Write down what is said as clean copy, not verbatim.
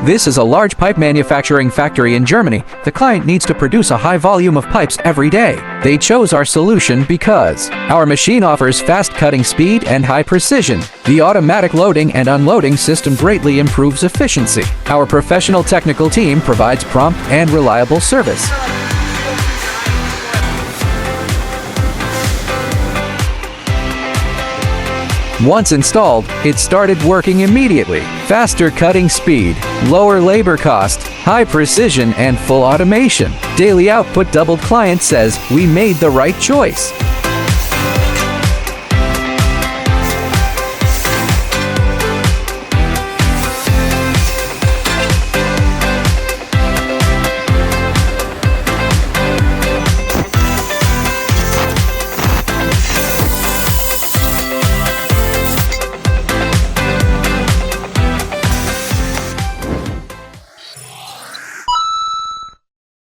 This is a large pipe manufacturing factory in Germany. The client needs to produce a high volume of pipes every day. They chose our solution because our machine offers fast cutting speed and high precision. The automatic loading and unloading system greatly improves efficiency. Our professional technical team provides prompt and reliable service. Once installed, it started working immediately. Faster cutting speed, lower labor cost, high precision, and full automation. Daily output doubled. Client says we made the right choice.